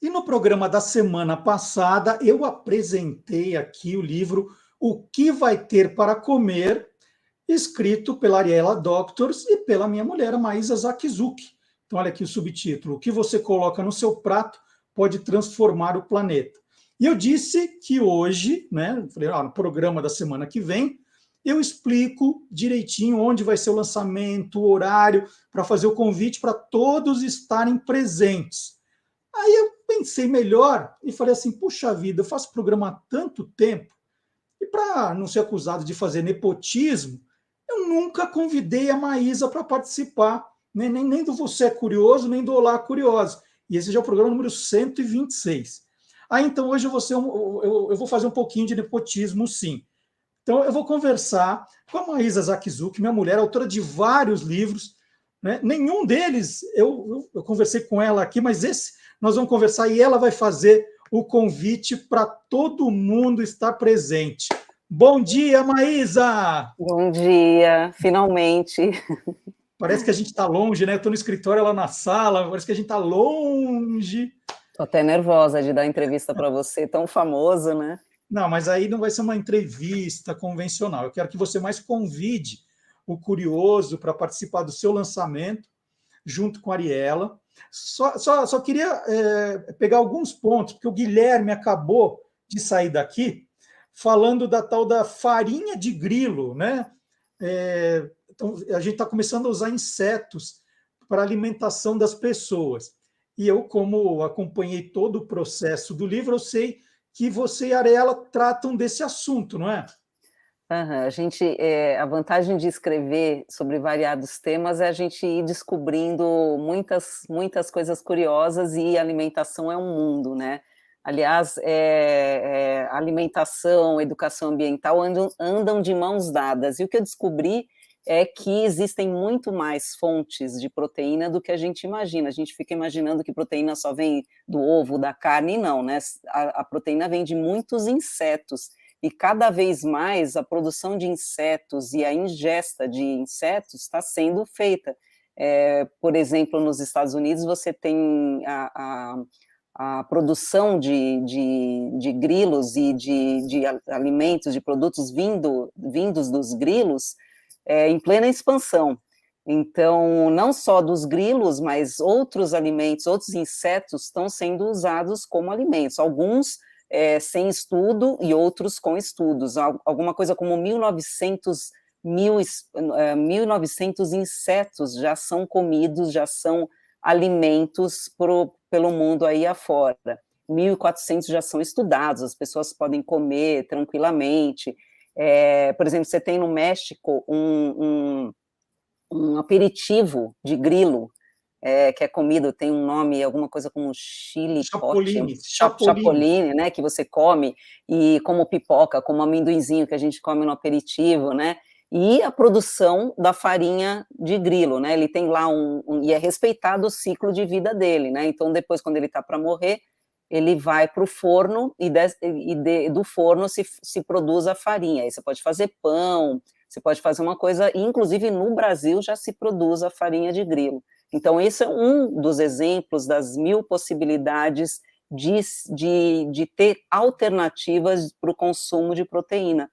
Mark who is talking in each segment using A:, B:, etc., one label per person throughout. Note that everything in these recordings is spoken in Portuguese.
A: E no programa da semana passada, eu apresentei aqui o livro O que vai ter para comer, escrito pela Ariela Doctors e pela minha mulher, a Maísa Zakizuki. Então, olha aqui o subtítulo: O que você coloca no seu prato pode transformar o planeta. E eu disse que hoje, né, no programa da semana que vem, eu explico direitinho onde vai ser o lançamento, o horário, para fazer o convite para todos estarem presentes. Aí eu pensei melhor e falei assim: puxa vida, eu faço programa há tanto tempo, e para não ser acusado de fazer nepotismo, eu nunca convidei a Maísa para participar, nem do Você é Curioso, nem do Olá Curioso. E esse já é o programa número 126. Aí então hoje eu vou fazer um pouquinho de nepotismo, sim. Então eu vou conversar com a Maísa Zakizuki, minha mulher, autora de vários livros, né? Nenhum deles eu conversei com ela aqui, mas esse nós vamos conversar e ela vai fazer o convite para todo mundo estar presente. Bom dia, Maísa!
B: Bom dia, finalmente.
A: Parece que a gente está longe, né? Eu estou no escritório, ela na sala, parece que a gente está longe.
B: Tô até nervosa de dar entrevista para você, tão famoso, né?
A: Não, mas aí não vai ser uma entrevista convencional. Eu quero que você mais convide o curioso para participar do seu lançamento, junto com a Ariela. Só queria pegar alguns pontos, porque o Guilherme acabou de sair daqui falando da tal da farinha de grilo, né? Então, a gente está começando a usar insetos para a alimentação das pessoas. E eu, como acompanhei todo o processo do livro, eu sei que você e a Ariela tratam desse assunto, não é?
B: A vantagem de escrever sobre variados temas é a gente ir descobrindo muitas coisas curiosas, e alimentação é um mundo, né? Aliás, alimentação, educação ambiental andam de mãos dadas, e o que eu descobri é que existem muito mais fontes de proteína do que a gente imagina. A gente fica imaginando que proteína só vem do ovo, da carne, e não, né? A proteína vem de muitos insetos, e cada vez mais a produção de insetos e a ingesta de insetos está sendo feita. Por exemplo, nos Estados Unidos você tem a produção de grilos e de alimentos, de produtos vindos dos grilos, em plena expansão. Então, não só dos grilos, mas outros alimentos, outros insetos estão sendo usados como alimentos. Alguns sem estudo e outros com estudos. Alguma coisa como 1.900 insetos já são comidos, já são alimentos pelo mundo aí afora. 1.400 já são estudados, as pessoas podem comer tranquilamente. Por exemplo, você tem no México um aperitivo de grilo, que é comido, tem um nome, alguma coisa como chilicote, chapoline, né, que você come, e como pipoca, como amendoinzinho que a gente come no aperitivo, né, e a produção da farinha de grilo, né, ele tem lá e é respeitado o ciclo de vida dele, né, então depois, quando ele está para morrer, ele vai para o forno, do forno se produz a farinha, aí você pode fazer pão, você pode fazer uma coisa, inclusive no Brasil já se produz a farinha de grilo. Então, esse é um dos exemplos das 1.000 possibilidades de ter alternativas para o consumo de proteína.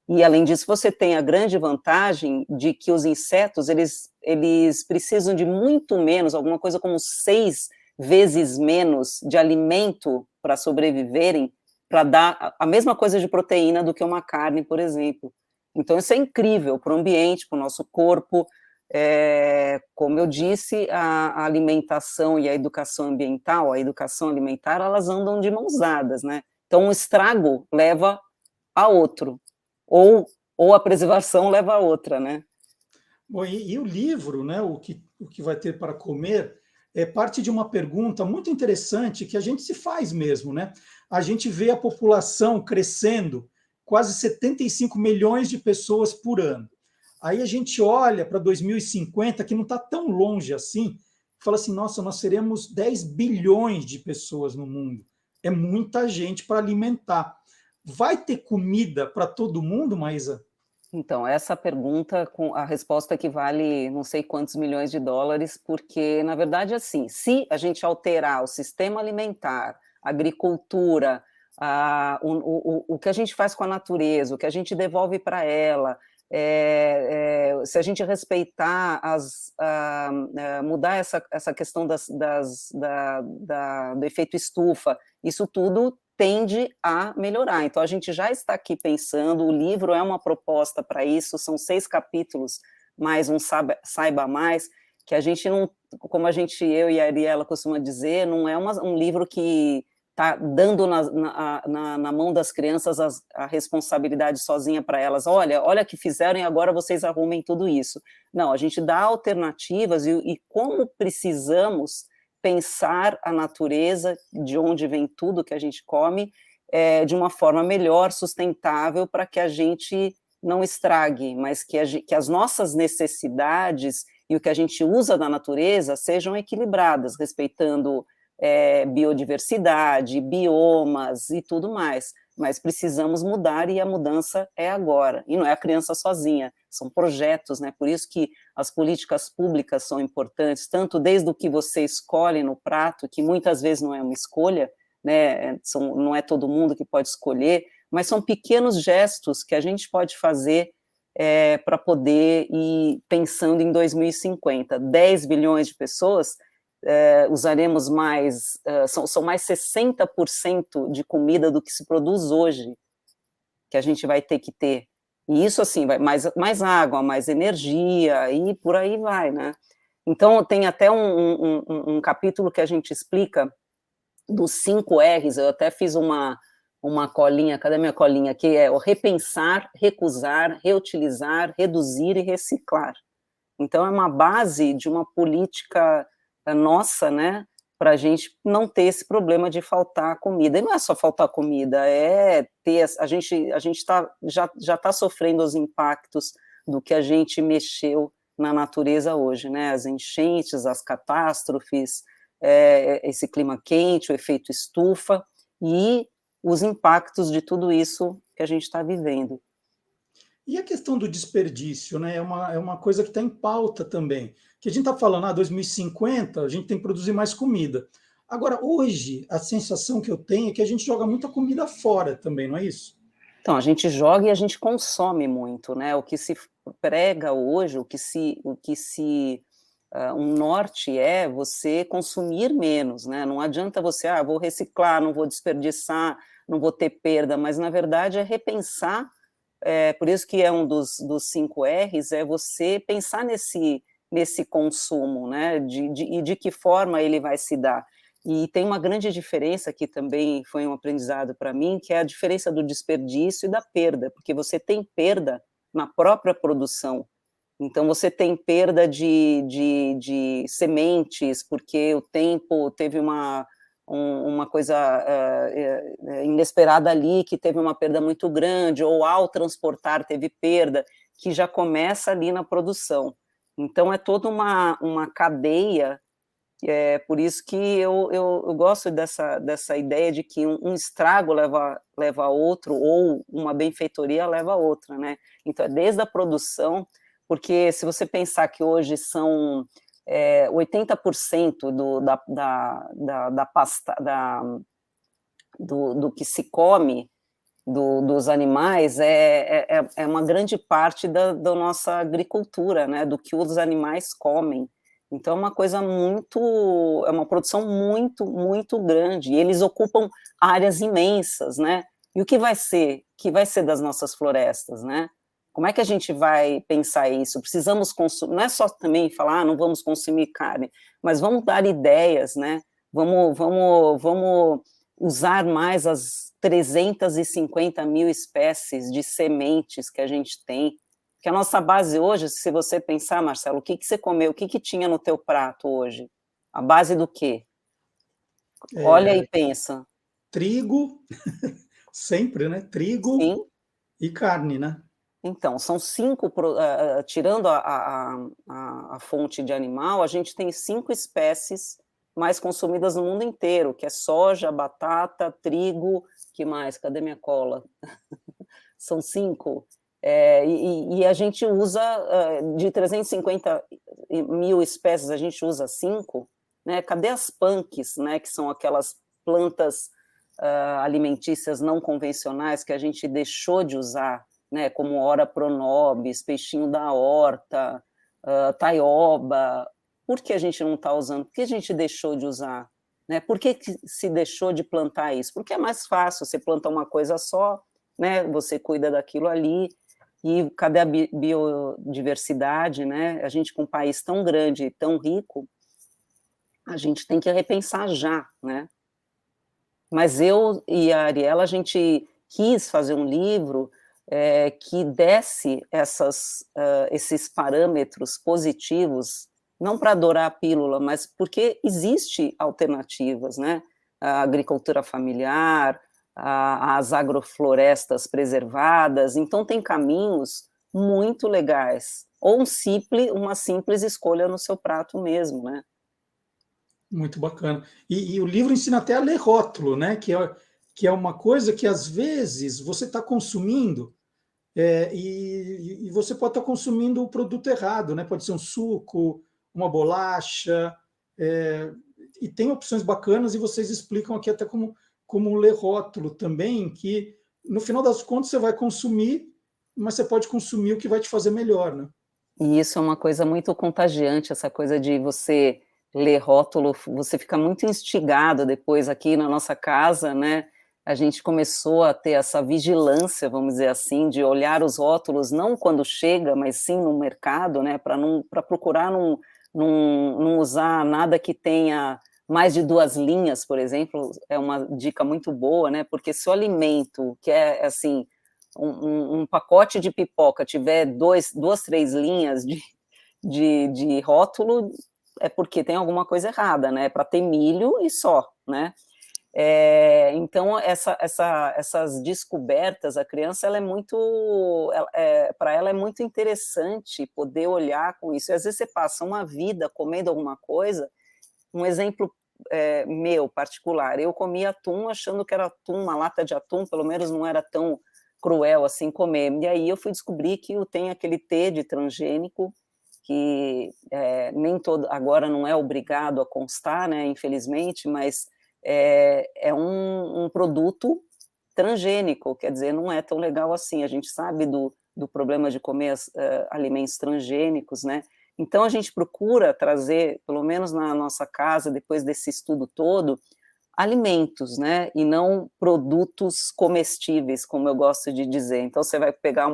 B: E, além disso, você tem a grande vantagem de que os insetos, eles precisam de muito menos, alguma coisa como 6 vezes menos de alimento para sobreviverem, para dar a mesma coisa de proteína do que uma carne, por exemplo. Então, isso é incrível para o ambiente, para o nosso corpo. Como eu disse, a alimentação e a educação ambiental, a educação alimentar, elas andam de mãos dadas, né? Então, um estrago leva a outro, ou a preservação leva a outra, né?
A: Bom, e o livro, né, o que vai ter para comer, é parte de uma pergunta muito interessante que a gente se faz mesmo, né? A gente vê a população crescendo, quase 75 milhões de pessoas por ano. Aí a gente olha para 2050, que não está tão longe assim, e fala assim: nossa, nós seremos 10 bilhões de pessoas no mundo. É muita gente para alimentar. Vai ter comida para todo mundo, Maísa?
B: Então, essa pergunta, com a resposta equivale não sei quantos milhões de dólares, porque, na verdade, assim, se a gente alterar o sistema alimentar, a agricultura, o que a gente faz com a natureza, o que a gente devolve para ela, se a gente respeitar, mudar essa questão do efeito estufa, isso tudo tende a melhorar. Então, a gente já está aqui pensando, o livro é uma proposta para isso, são 6 capítulos, mais um Saiba Mais, que a gente não, como eu e a Ariela costuma dizer, não é um livro que está dando na mão das crianças a responsabilidade sozinha para elas, olha que fizeram e agora vocês arrumem tudo isso. Não, a gente dá alternativas e como precisamos pensar a natureza, de onde vem tudo que a gente come, de uma forma melhor, sustentável, para que a gente não estrague, mas que as nossas necessidades e o que a gente usa da natureza sejam equilibradas, respeitando biodiversidade, biomas e tudo mais. Mas precisamos mudar e a mudança é agora. E não é a criança sozinha, são projetos, né? Por isso que as políticas públicas são importantes, tanto desde o que você escolhe no prato, que muitas vezes não é uma escolha, né? Não é todo mundo que pode escolher, mas são pequenos gestos que a gente pode fazer para poder ir pensando em 2050. 10 bilhões de pessoas, usaremos mais, são mais 60% de comida do que se produz hoje, que a gente vai ter que ter. E isso, assim, vai mais água, mais energia, e por aí vai, né? Então, tem até um capítulo que a gente explica dos 5 R's, eu até fiz uma colinha, cadê minha colinha? Que é o repensar, recusar, reutilizar, reduzir e reciclar. Então, é uma base de uma política nossa, né, para a gente não ter esse problema de faltar comida. E não é só faltar comida, a gente já está sofrendo os impactos do que a gente mexeu na natureza hoje, né, as enchentes, as catástrofes, esse clima quente, o efeito estufa, e os impactos de tudo isso que a gente está vivendo.
A: E a questão do desperdício, né? É uma coisa que está em pauta também. Que a gente está falando, 2050, a gente tem que produzir mais comida. Agora, hoje, a sensação que eu tenho é que a gente joga muita comida fora também, não é isso?
B: Então, a gente joga e a gente consome muito, né? O que se prega hoje, um norte é você consumir menos, né? Não adianta você, vou reciclar, não vou desperdiçar, não vou ter perda, mas na verdade é repensar. Por isso que é um dos 5 R's, é você pensar nesse consumo, né? E de que forma ele vai se dar. E tem uma grande diferença que também foi um aprendizado para mim, que é a diferença do desperdício e da perda, porque você tem perda na própria produção. Então, você tem perda de sementes, porque o tempo teve uma coisa inesperada ali, que teve uma perda muito grande, ou ao transportar teve perda, que já começa ali na produção. Então, é toda uma cadeia. Por isso que eu gosto dessa ideia de que um estrago leva a outro, ou uma benfeitoria leva a outra, né? Então, é desde a produção, porque se você pensar que hoje são 80% da pasta, do que se come, dos animais, é uma grande parte da nossa agricultura, né? Do que os animais comem. Então, é uma coisa é uma produção muito, muito grande, e eles ocupam áreas imensas, né? E o que vai ser? Que vai ser das nossas florestas, né? Como é que a gente vai pensar isso? Precisamos consumir, não é só também falar, não vamos consumir carne, mas vamos dar ideias, né? Vamos usar mais as 350 mil espécies de sementes que a gente tem. Porque a nossa base hoje, se você pensar, Marcelo, o que você comeu, o que tinha no teu prato hoje? A base do quê? Olha e pensa.
A: Trigo, sempre, né? Trigo.
B: Sim.
A: E carne, né?
B: Então, são 5, tirando a fonte de animal, a gente tem 5 espécies mais consumidas no mundo inteiro, que é soja, batata, trigo, que mais? Cadê minha cola? São 5. E a gente usa, de 350 mil espécies, a gente usa 5, né? Cadê as punks, né, que são aquelas plantas alimentícias não convencionais que a gente deixou de usar, né, como Ora pronobis, peixinho da horta, taioba? Por que a gente não está usando? Por que a gente deixou de usar? Né? Por que se deixou de plantar isso? Porque é mais fácil, você planta uma coisa só, né, você cuida daquilo ali, e cadê a biodiversidade, né? A gente, com um país tão grande e tão rico, a gente tem que repensar já, né? Mas eu e a Ariela, a gente quis fazer um livro que desse esses parâmetros positivos, não para adorar a pílula, mas porque existe alternativas, né? A agricultura familiar, as agroflorestas preservadas, então tem caminhos muito legais, ou uma simples escolha no seu prato mesmo, né?
A: Muito bacana. E o livro ensina até a ler rótulo, né? Que é uma coisa que, às vezes, você está consumindo e você pode estar consumindo o produto errado, né? Pode ser um suco, uma bolacha, e tem opções bacanas, e vocês explicam aqui até como ler rótulo também, que, no final das contas, você vai consumir, mas você pode consumir o que vai te fazer melhor, né?
B: E isso é uma coisa muito contagiante, essa coisa de você ler rótulo, você fica muito instigado depois aqui na nossa casa, né? A gente começou a ter essa vigilância, vamos dizer assim, de olhar os rótulos, não quando chega, mas sim no mercado, né? Para procurar não usar nada que tenha mais de 2 linhas, por exemplo, é uma dica muito boa, né? Porque se o alimento, que é assim, um pacote de pipoca tiver 2, 3 linhas de rótulo, é porque tem alguma coisa errada, né? Para ter milho e só, né? Então, essas descobertas, a criança, ela é muito, para ela é muito interessante poder olhar com isso. E às vezes você passa uma vida comendo alguma coisa, um exemplo meu particular, eu comia atum achando que era atum, uma lata de atum, pelo menos não era tão cruel assim comer. E aí eu fui descobrir que tem aquele T de transgênico, que nem todo, agora não é obrigado a constar, né, infelizmente, mas é um produto transgênico, quer dizer, não é tão legal assim. A gente sabe do problema de comer alimentos transgênicos, né? Então a gente procura trazer, pelo menos na nossa casa, depois desse estudo todo, alimentos, né? E não produtos comestíveis, como eu gosto de dizer. Então você vai pegar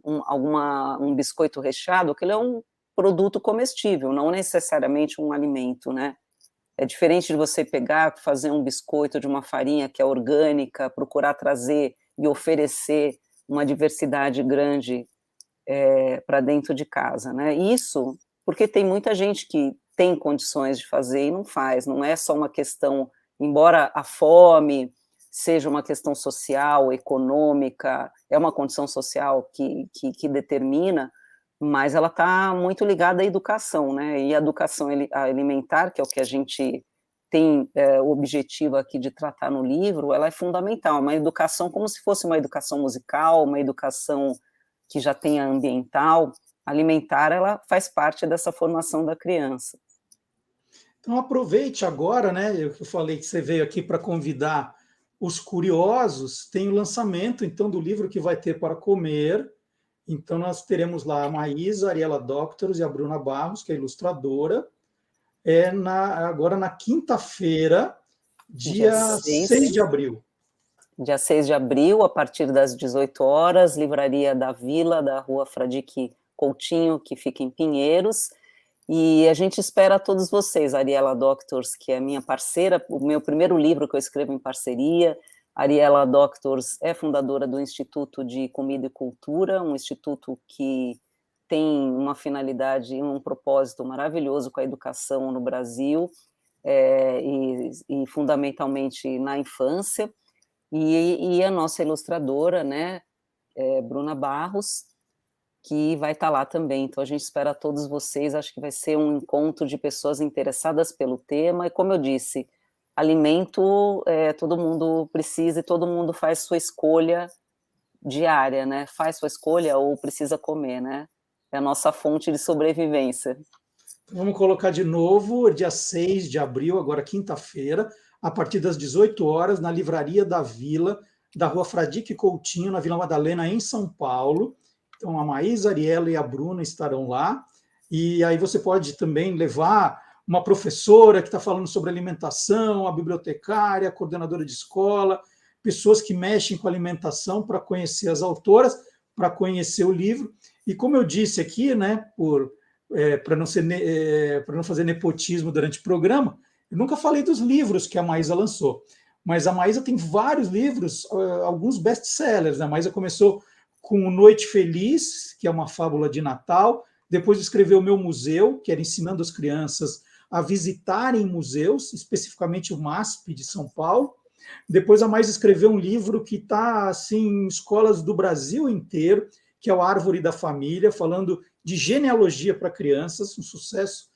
B: um biscoito recheado, que ele é um produto comestível, não necessariamente um alimento, né? É diferente de você pegar, fazer um biscoito de uma farinha que é orgânica, procurar trazer e oferecer uma diversidade grande para dentro de casa, né? Isso porque tem muita gente que tem condições de fazer e não faz, não é só uma questão, embora a fome seja uma questão social, econômica, é uma condição social que determina, mas ela está muito ligada à educação, né? E a educação alimentar, que é o que a gente tem o objetivo aqui de tratar no livro, ela é fundamental, uma educação como se fosse uma educação musical, uma educação que já tenha ambiental, alimentar, ela faz parte dessa formação da criança.
A: Então aproveite agora, né? Eu falei que você veio aqui para convidar os curiosos, tem o lançamento então do livro que vai ter para comer. Então nós teremos lá a Maísa, a Ariela Doctors e a Bruna Barros, que é ilustradora, agora na quinta-feira, dia 6 de abril.
B: Dia 6 de abril, a partir das 18 horas, Livraria da Vila, da Rua Fradique Coutinho, que fica em Pinheiros, e a gente espera todos vocês, Ariela Doctors, que é minha parceira, o meu primeiro livro que eu escrevo em parceria. Ariela Doctors é fundadora do Instituto de Comida e Cultura, um instituto que tem uma finalidade e um propósito maravilhoso com a educação no Brasil, e fundamentalmente na infância. E a nossa ilustradora, né, Bruna Barros, que vai estar lá também. Então a gente espera todos vocês, acho que vai ser um encontro de pessoas interessadas pelo tema, e como eu disse, alimento todo mundo precisa e todo mundo faz sua escolha diária, né? Faz sua escolha ou precisa comer, né? É a nossa fonte de sobrevivência.
A: Vamos colocar de novo, dia 6 de abril, agora quinta-feira, a partir das 18 horas, na Livraria da Vila, da Rua Fradique Coutinho, na Vila Madalena, em São Paulo. Então, a Maísa, a Ariela e a Bruna estarão lá. E aí você pode também levar uma professora que está falando sobre alimentação, a bibliotecária, a coordenadora de escola, pessoas que mexem com alimentação para conhecer as autoras, para conhecer o livro. E como eu disse aqui, né, para não fazer nepotismo durante o programa, eu nunca falei dos livros que a Maísa lançou, mas a Maísa tem vários livros, alguns best-sellers. A Maísa começou com Noite Feliz, que é uma fábula de Natal, depois escreveu O Meu Museu, que era ensinando as crianças a visitarem museus, especificamente o MASP de São Paulo. Depois a Maísa escreveu um livro que está assim, em escolas do Brasil inteiro, que é o Árvore da Família, falando de genealogia para crianças, um sucesso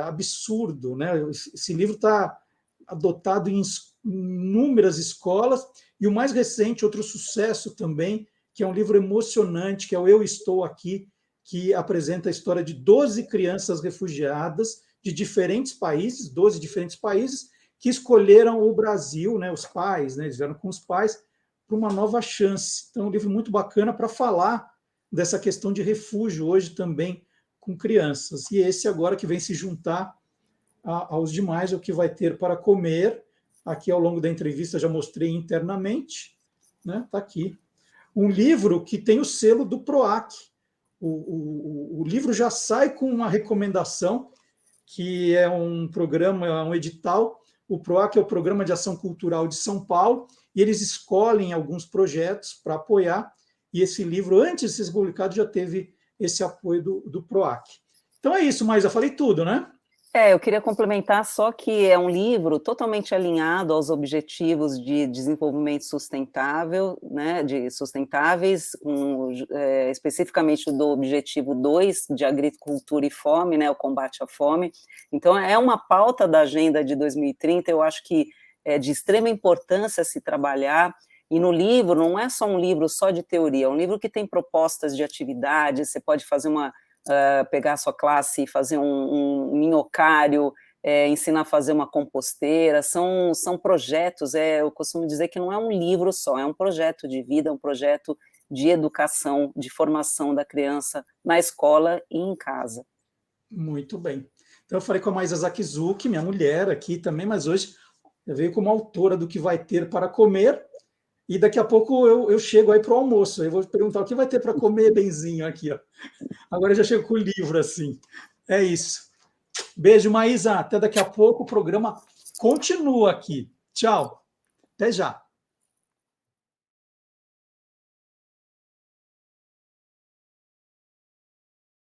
A: absurdo, né? Esse livro está adotado em inúmeras escolas, e o mais recente, outro sucesso também, que é um livro emocionante, que é o Eu Estou Aqui, que apresenta a história de 12 crianças refugiadas de diferentes países, 12 diferentes países, que escolheram o Brasil, né? Os pais, né? Eles vieram com os pais para uma nova chance. Então, é um livro muito bacana para falar dessa questão de refúgio hoje também com crianças. E esse agora que vem se juntar aos demais, o que vai ter para comer. Aqui ao longo da entrevista já mostrei internamente, né? Está aqui. Um livro que tem o selo do PROAC. O livro já sai com uma recomendação, que é um programa, é um edital. O PROAC é o Programa de Ação Cultural de São Paulo, e eles escolhem alguns projetos para apoiar, e esse livro, antes de ser publicado, já teve esse apoio do PROAC. Então é isso, mas eu falei tudo, né?
B: Eu queria complementar só que é um livro totalmente alinhado aos objetivos de desenvolvimento sustentável, né, de sustentáveis, especificamente do objetivo 2, de agricultura e fome, né, o combate à fome. Então, é uma pauta da agenda de 2030, eu acho que é de extrema importância se trabalhar, e no livro não é só um livro só de teoria, é um livro que tem propostas de atividades, você pode fazer pegar a sua classe e fazer um minhocário, ensinar a fazer uma composteira, são projetos, eu costumo dizer que não é um livro só, é um projeto de vida, é um projeto de educação, de formação da criança na escola e em casa.
A: Muito bem. Então eu falei com a Maísa Zakizuki, minha mulher aqui também, mas hoje eu veio como autora do que vai ter para comer, e daqui a pouco eu chego aí para o almoço, eu vou perguntar o que vai ter para comer, benzinho, aqui, ó. Agora eu já chego com o livro, assim. É isso. Beijo, Maísa. Até daqui a pouco. O programa continua aqui. Tchau. Até já.